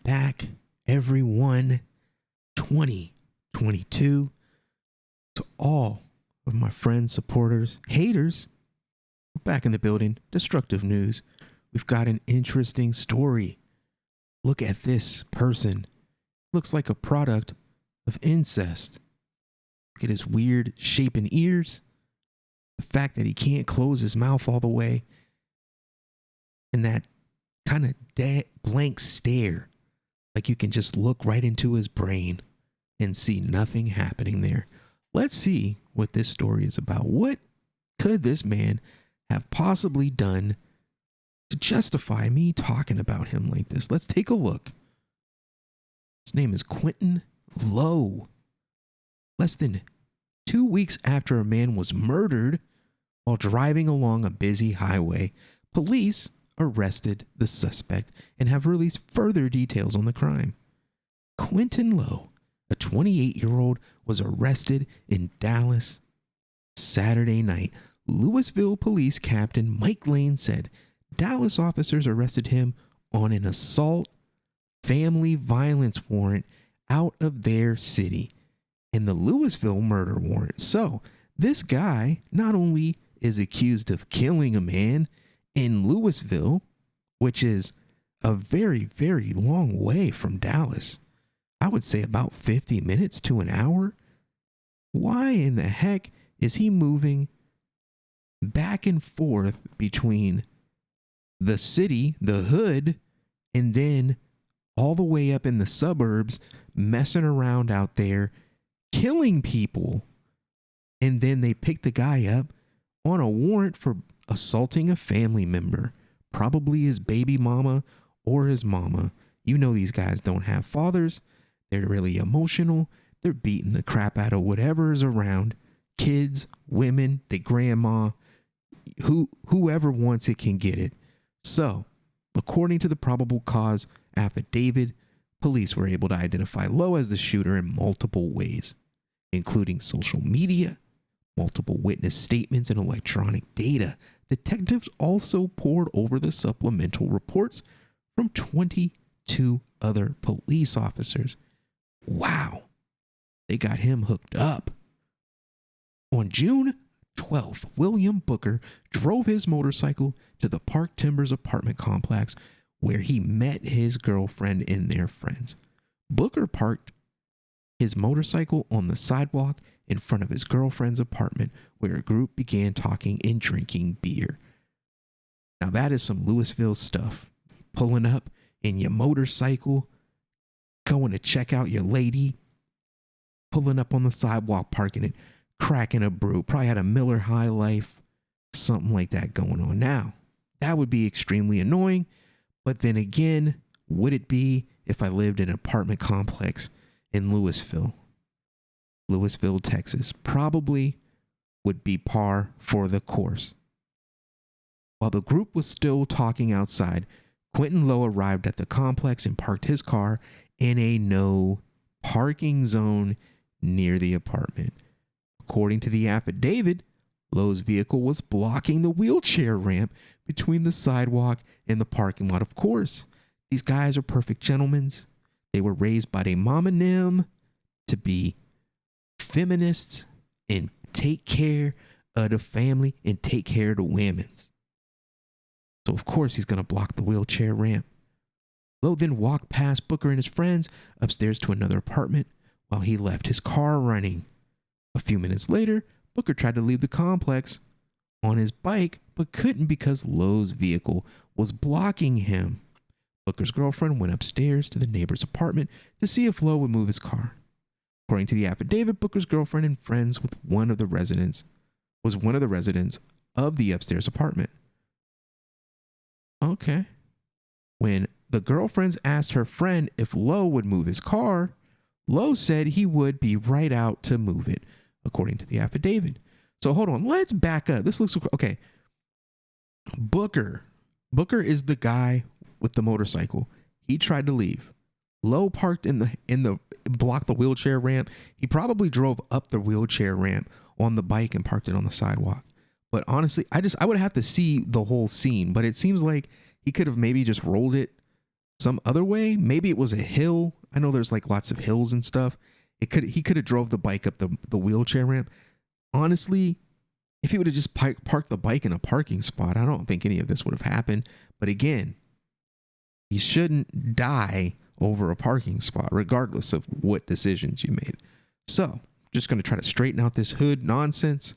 back, everyone. 2022. To all of my friends, supporters, haters, we're back in the building. Destructive news. We've got an interesting story. Look at this person. Looks like a product of incest. Look at his weird shape and ears. The fact that he can't close his mouth all the way. And that kind of blank stare. Like you can just look right into his brain and see nothing happening there. Let's see what this story is about. What could this man have possibly done to justify me talking about him like this? Let's take a look. His name is Quintin Lowe. Less than 2 weeks after a man was murdered while driving along a busy highway, police arrested the suspect and have released further details on the crime. Quintin Lowe, a 28-year-old, was arrested in Dallas Saturday night. Louisville Police Captain Mike Lane said Dallas officers arrested him on an assault family violence warrant out of their city and the Louisville murder warrant. So this guy not only is accused of killing a man in Louisville, which is a very, very long way from Dallas, I would say about 50 minutes to an hour. Why in the heck is he moving back and forth between the city, the hood, and then all the way up in the suburbs, messing around out there, killing people? And then they pick the guy up on a warrant for assaulting a family member, probably his baby mama or his mama. You know these guys don't have fathers. They're really emotional. They're beating the crap out of whatever is around. Kids, women, their grandma, whoever wants it can get it. So, according to the probable cause affidavit, police were able to identify Lowe as the shooter in multiple ways, including social media, multiple witness statements, and electronic data. Detectives also pored over the supplemental reports from 22 other police officers. Wow, they got him hooked up. On June 12th, William Booker drove his motorcycle to the Park Timbers apartment complex where he met his girlfriend and their friends. Booker parked his motorcycle on the sidewalk in front of his girlfriend's apartment where a group began talking and drinking beer. Now that is some Louisville stuff. Pulling up in your motorcycle, going to check out your lady, pulling up on the sidewalk, parking it, cracking a brew, probably had a Miller High Life, something like that going on. Now, that would be extremely annoying, but then again, would it be if I lived in an apartment complex in Louisville, Texas? Probably would be par for the course. While the group was still talking outside, Quintin Lowe arrived at the complex and parked his car in a no parking zone near the apartment. According to the affidavit, Lowe's vehicle was blocking the wheelchair ramp between the sidewalk and the parking lot. Of course, these guys are perfect gentlemen. They were raised by their mom and them to be feminists and take care of the family and take care of the women. So of course he's going to block the wheelchair ramp. Lowe then walked past Booker and his friends upstairs to another apartment while he left his car running. A few minutes later, Booker tried to leave the complex on his bike, but couldn't because Lowe's vehicle was blocking him. Booker's girlfriend went upstairs to the neighbor's apartment to see if Lowe would move his car. According to the affidavit, Booker's girlfriend and friends was one of the residents of the upstairs apartment. Okay. When the girlfriends asked her friend if Lowe would move his car, Lowe said he would be right out to move it, according to the affidavit. So hold on, let's back up. This looks okay. Booker is the guy with the motorcycle. He tried to leave. Lowe parked in the blocked the wheelchair ramp. He probably drove up the wheelchair ramp on the bike and parked it on the sidewalk. But honestly, I would have to see the whole scene. But it seems like he could have maybe just rolled it some other way. Maybe it was a hill. I know there's like lots of hills and stuff. He could have drove the bike up the wheelchair ramp. Honestly, if he would have just parked the bike in a parking spot, I don't think any of this would have happened. But again, you shouldn't die over a parking spot, regardless of what decisions you made. So, just going to try to straighten out this hood nonsense.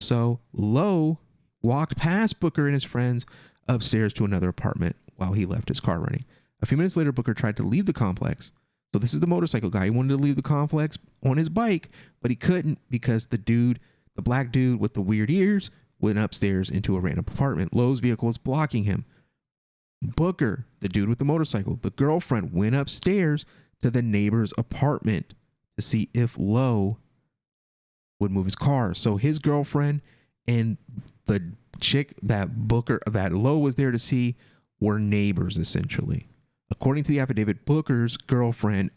So, Lowe walked past Booker and his friends upstairs to another apartment while he left his car running. A few minutes later, Booker tried to leave the complex. So this is the motorcycle guy. He wanted to leave the complex on his bike, but he couldn't because the black dude with the weird ears, went upstairs into a random apartment. Lowe's vehicle was blocking him. Booker, the dude with the motorcycle, the girlfriend, went upstairs to the neighbor's apartment to see if Lowe would move his car. So his girlfriend and the chick that Lowe was there to see were neighbors, essentially. According to the affidavit, Booker's girlfriend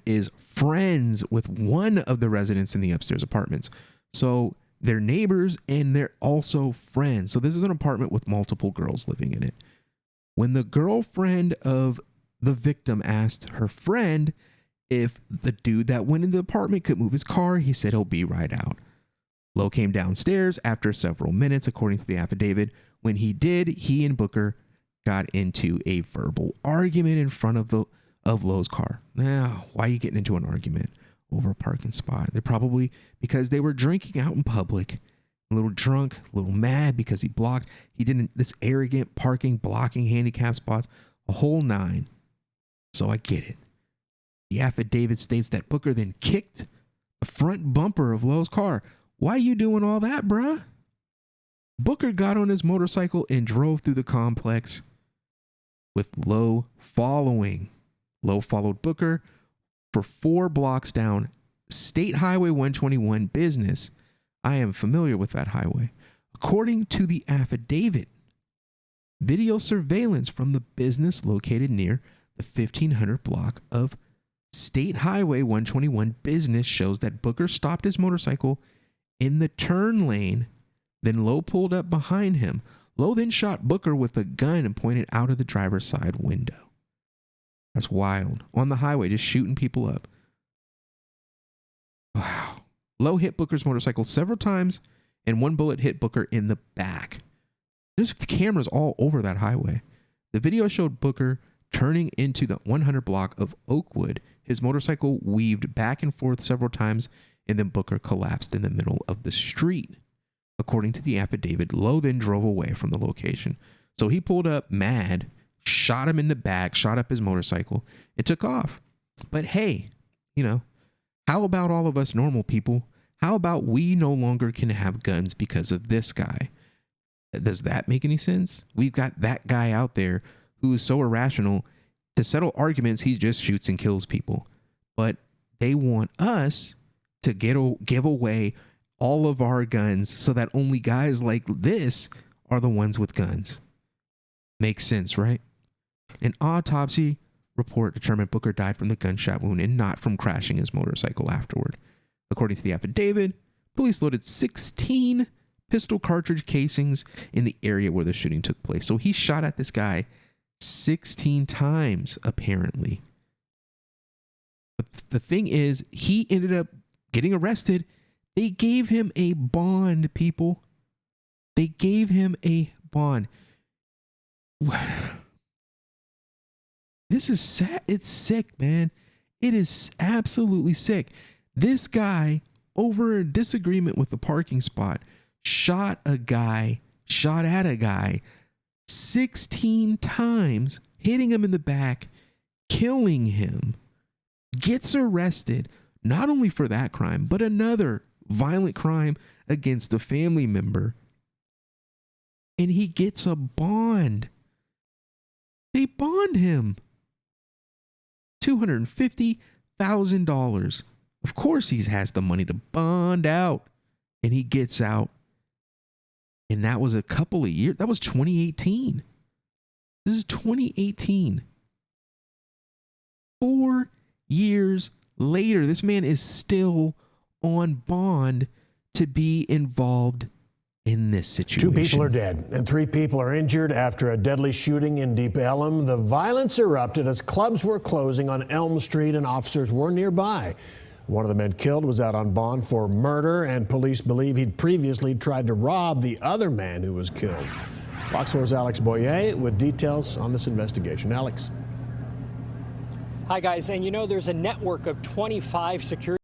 is friends with one of the residents in the upstairs apartments. So they're neighbors and they're also friends. So this is an apartment with multiple girls living in it. When the girlfriend of the victim asked her friend if the dude that went into the apartment could move his car, he said he'll be right out. Lowe came downstairs after several minutes, according to the affidavit. When he did, he and Booker got into a verbal argument in front of Lowe's car. Now, why are you getting into an argument over a parking spot? They're probably because they were drinking out in public, a little drunk, a little mad because he didn't this arrogant parking, blocking handicap spots, a whole nine. So I get it. The affidavit states that Booker then kicked the front bumper of Lowe's car. Why you doing all that, bruh? Booker got on his motorcycle and drove through the complex with Lowe following. Lowe followed Booker for 4 blocks down State Highway 121 Business. I am familiar with that highway. According to the affidavit, video surveillance from the business located near the 1500 block of State Highway 121 Business shows that Booker stopped his motorcycle in the turn lane. Then Lowe pulled up behind him. Lowe then shot Booker with a gun and pointed out of the driver's side window. That's wild. On the highway, just shooting people up. Wow. Lowe hit Booker's motorcycle several times, and one bullet hit Booker in the back. There's cameras all over that highway. The video showed Booker turning into the 100 block of Oakwood. His motorcycle weaved back and forth several times, and then Booker collapsed in the middle of the street. According to the affidavit, Lowe then drove away from the location. So he pulled up mad, shot him in the back, shot up his motorcycle, and took off. But hey, how about all of us normal people? How about we no longer can have guns because of this guy? Does that make any sense? We've got that guy out there who is so irrational. To settle arguments, he just shoots and kills people. But they want us to give away all of our guns so that only guys like this are the ones with guns. Makes sense, right? An autopsy report determined Booker died from the gunshot wound and not from crashing his motorcycle afterward. According to the affidavit, police loaded 16 pistol cartridge casings in the area where the shooting took place. So he shot at this guy 16 times, apparently. But the thing is, he ended up getting arrested. They gave him a bond, people. They gave him a bond. This is sad. It's sick, man. It is absolutely sick. This guy, over a disagreement with the parking spot, shot at a guy 16 times, hitting him in the back, killing him, gets arrested, not only for that crime, but another violent crime against a family member. And he gets a bond. They bond him $250,000. Of course he has the money to bond out. And he gets out. And that was a couple of years. That was 2018. This is 2018. 4 years later, this man is still on bond to be involved in this situation. 2 people are dead and 3 people are injured after a deadly shooting in Deep Ellum. The violence erupted as clubs were closing on Elm Street and officers were nearby. One of the men killed was out on bond for murder, and police believe he'd previously tried to rob the other man who was killed. Fox 4's Alex Boyer with details on this investigation. Alex. Hi, guys. And you know, there's a network of 25 security.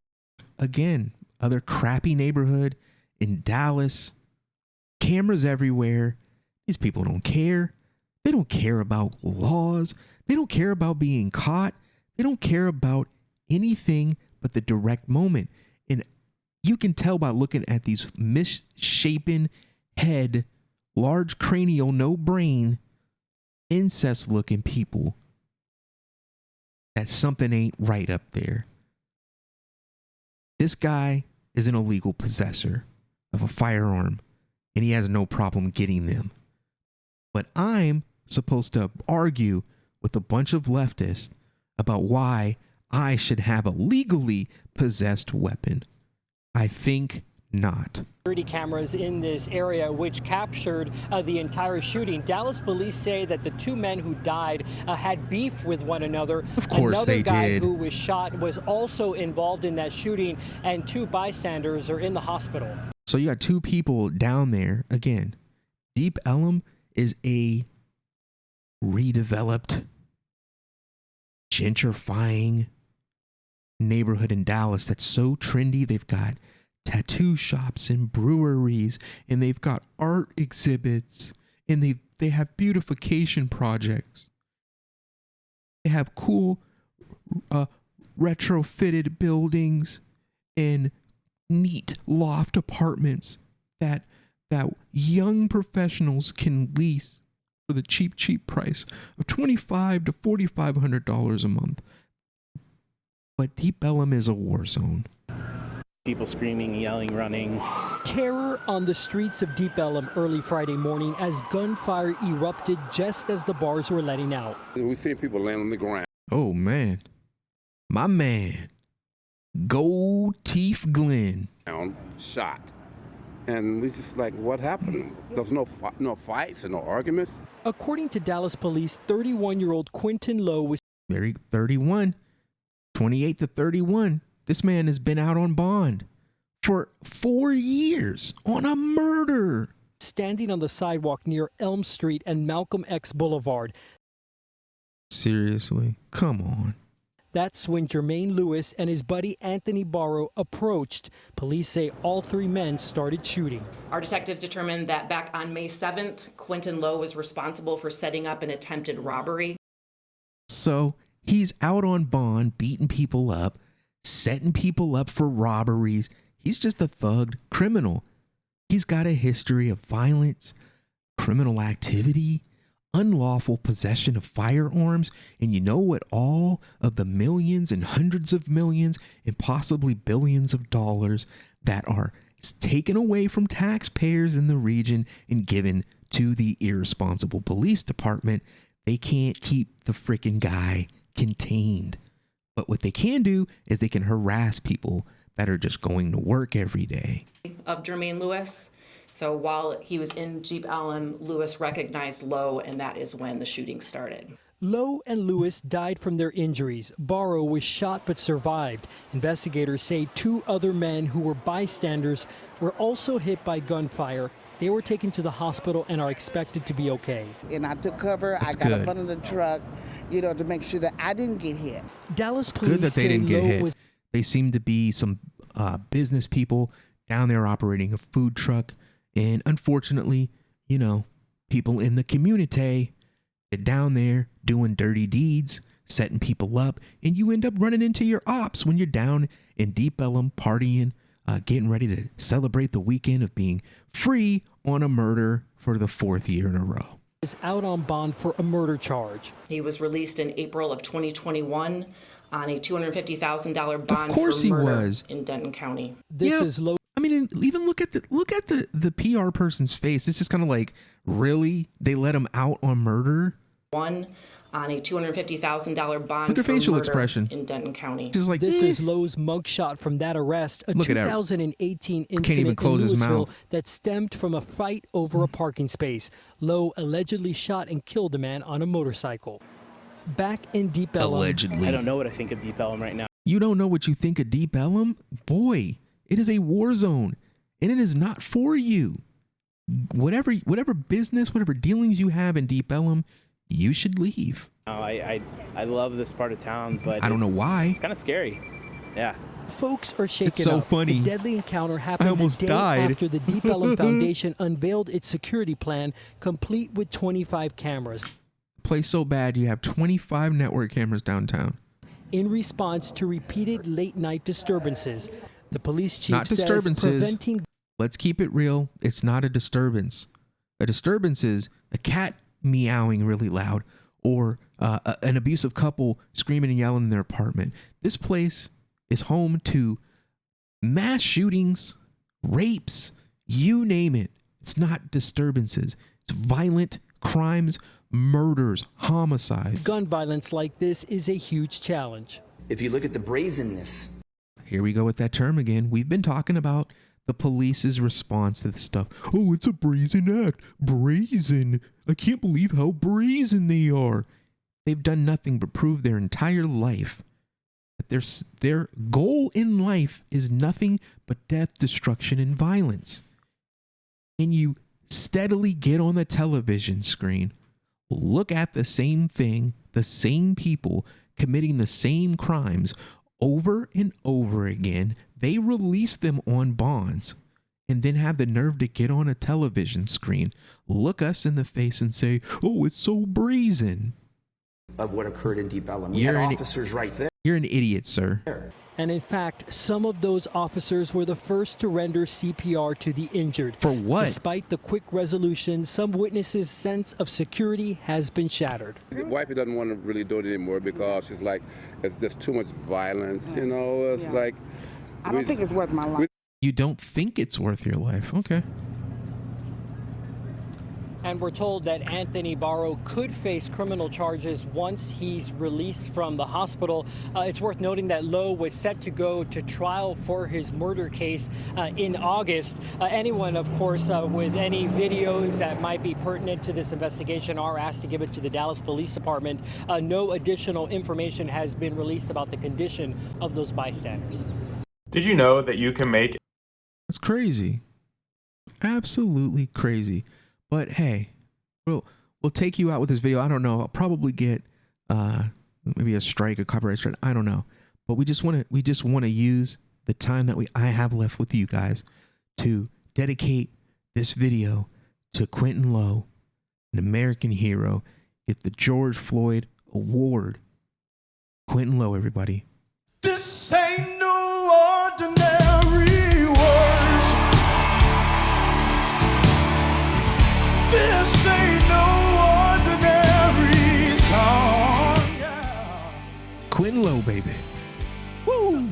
Again, other crappy neighborhood in Dallas. Cameras everywhere. These people don't care. They don't care about laws. They don't care about being caught. They don't care about anything but the direct moment. And you can tell by looking at these misshapen head, large cranial, no brain, incest looking people that something ain't right up there. This guy is an illegal possessor of a firearm, and he has no problem getting them. But I'm supposed to argue with a bunch of leftists about why I should have a legally possessed weapon. I think not. Security cameras in this area which captured the entire shooting. Dallas police say that the 2 men who died had beef with one another. Of course Another they guy did. who was shot was also involved in that shooting, and 2 bystanders are in the hospital. So you got 2 people down there. Again, Deep Ellum is a redeveloped, gentrifying neighborhood in Dallas that's so trendy. They've got tattoo shops and breweries, and they've got art exhibits, and they have beautification projects. They have cool retrofitted buildings and neat loft apartments that young professionals can lease for the cheap price of $2,500 to $4,500 a month. But Deep Ellum is a war zone. People screaming, yelling, running. Terror on the streets of Deep Ellum early Friday morning as gunfire erupted just as the bars were letting out. We see people laying on the ground. Oh man, my man, Gold Teeth Glenn. Shot. And we just like, what happened? There's no fights and no arguments. According to Dallas police, 31-year-old Quintin Lowe was 31, 28 to 31. This man has been out on bond for 4 years on a murder. standing on the sidewalk near Elm Street and Malcolm X Boulevard. Seriously, come on. That's when Jermaine Lewis and his buddy Anthony Barrow approached. Police say all three men started shooting. Our detectives determined that back on May 7th, Quintin Lowe was responsible for setting up an attempted robbery. So he's out on bond, beating people up, setting people up for robberies. He's just a thugged criminal. He's got a history of violence, criminal activity, unlawful possession of firearms, and you know what all of the millions and hundreds of millions and possibly billions of dollars that are taken away from taxpayers in the region and given to the irresponsible police department. They can't keep the freaking guy contained. But what they can do is they can harass people that are just going to work every day. Of Jermaine Lewis. So while he was in Jeep Ellum, Lewis recognized Lowe, and that is when the shooting started. Lowe and Lewis died from their injuries. Barrow was shot but survived. Investigators say two other men who were bystanders were also hit by gunfire. They were taken to the hospital and are expected to be okay. And I took cover. That's I got good. up under the truck, to make sure that I didn't get hit. Dallas It's police good that they say didn't get Lowe hit. was They seem to be some business people down there operating a food truck. And unfortunately, people in the community get down there doing dirty deeds, setting people up, and you end up running into your ops when you're down in Deep Ellum partying, getting ready to celebrate the weekend of being free on a murder for the fourth year in a row. out on bond for a murder charge. He was released in April of 2021 on a $250,000 bond Of course for he murder was. in Denton County. This Yeah. is Lowe. I mean, even look at the PR person's face. It's just kind of like, really? They let him out on murder? on a $250,000 bond Look at for facial murder expression. in Denton County. Just like This is Lowe's mugshot from that arrest, a Look at that. 2018 Can't incident even close in his Louisville mouth. that stemmed from a fight over a parking space. Lowe allegedly shot and killed a man on a motorcycle. Back in Deep Ellum, allegedly. I don't know what I think of Deep Ellum right now. You don't know what you think of Deep Ellum? Boy, it is a war zone, and it is not for you. Whatever business, whatever dealings you have in Deep Ellum, you should leave. I love this part of town, but I don't know why. it's kind of scary. Yeah. folks are shaken It's so up. funny. The deadly encounter happened almost the day died. after the Deep Ellum Foundation unveiled its security plan, complete with 25 cameras. Place so bad you have 25 network cameras downtown. In response to repeated late-night disturbances, the police chief Not says disturbances. preventing Let's keep it real. It's not a disturbance. A disturbance is a cat meowing really loud or an abusive couple screaming and yelling in their apartment. This place is home to mass shootings, rapes, you name it. It's not disturbances. It's violent crimes, murders, homicides. gun violence like this is a huge challenge. If you look at the brazenness. Here we go with that term again. We've been talking about the police's response to this stuff. Oh, it's a brazen act. Brazen. I can't believe how brazen they are. They've done nothing but prove their entire life that their goal in life is nothing but death, destruction, and violence. And you steadily get on the television screen, look at the same thing, the same people committing the same crimes over and over again. They release them on bonds and then have the nerve to get on a television screen, look us in the face and say, oh, it's so brazen. Of what occurred in Deep Ellum. We had officers right there. You're an idiot, sir. And in fact, some of those officers were the first to render CPR to the injured. For what? Despite the quick resolution, some witnesses' sense of security has been shattered. Wifey doesn't want to really do it anymore because she's like, it's just too much violence, you know. It's like, I don't think it's worth my life. You don't think it's worth your life. Okay. And we're told that Anthony Barrow could face criminal charges once he's released from the hospital. It's worth noting that Lowe was set to go to trial for his murder case in August. Anyone, of course, with any videos that might be pertinent to this investigation are asked to give it to the Dallas Police Department. No additional information has been released about the condition of those bystanders. Did you know that you can make... That's crazy. Absolutely crazy. But hey, we'll take you out with this video. I don't know. I'll probably get maybe a strike, a copyright strike. I don't know. But we just want to use the time that I have left with you guys to dedicate this video to Quintin Lowe, an American hero. Get the George Floyd Award. Quintin Lowe, everybody. This ain't no ordinary words. This ain't no ordinary song. Yeah. Quintin Lowe, baby. Woo!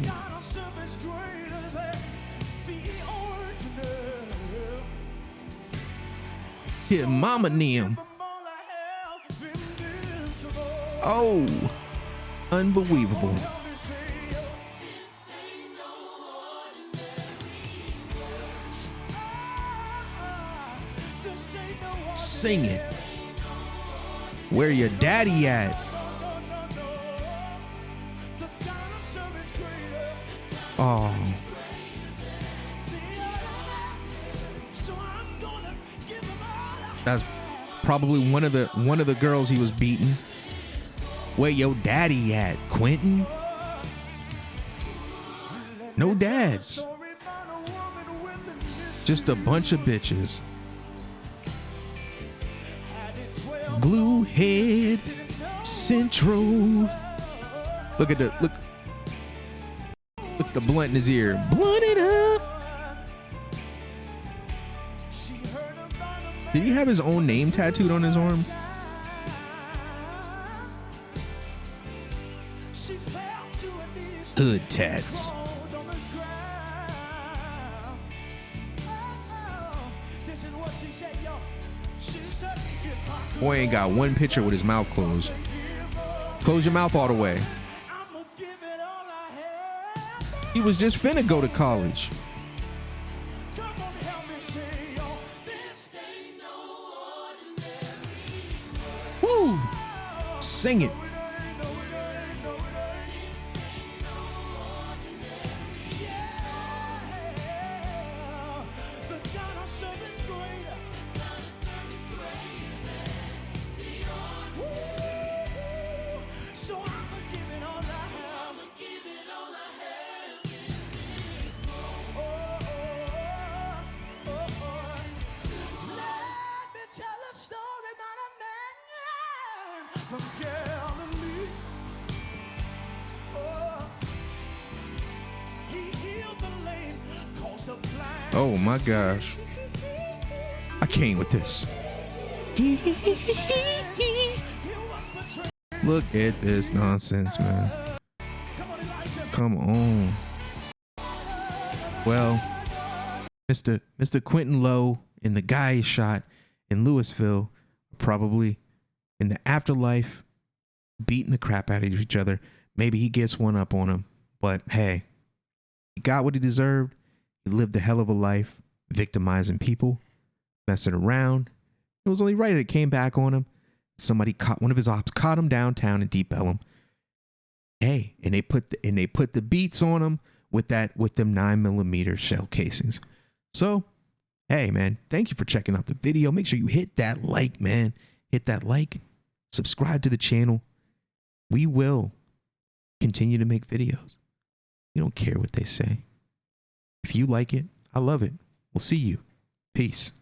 Yeah, Mama Nim. Oh, unbelievable. Sing it. Where your daddy at? Oh. That's probably one of the girls he was beating. Where your daddy at, Quintin? No dads. Just a bunch of bitches. Glue head central. Look the blunt in his ear. Blunt it up. Did he have his own name tattooed on his arm? Hood tats. Boy ain't got one picture with his mouth closed. Close your mouth all the way. He was just finna go to college. Woo! Sing it. Oh my gosh. I came with this. Look at this nonsense, man. Come on. Well, Mr. Quintin Lowe and the guy he shot in Louisville probably in the afterlife beating the crap out of each other. Maybe he gets one up on him, but hey, he got what he deserved. He lived a hell of a life, victimizing people, messing around. It was only right that it came back on him. Somebody caught one of his ops, caught him downtown in Deep Ellum. Hey, and they put the beats on him with them 9mm shell casings. So, hey man, thank you for checking out the video. Make sure you hit that like, man. Hit that like, subscribe to the channel. We will continue to make videos. We don't care what they say. If you like it, I love it. We'll see you. Peace.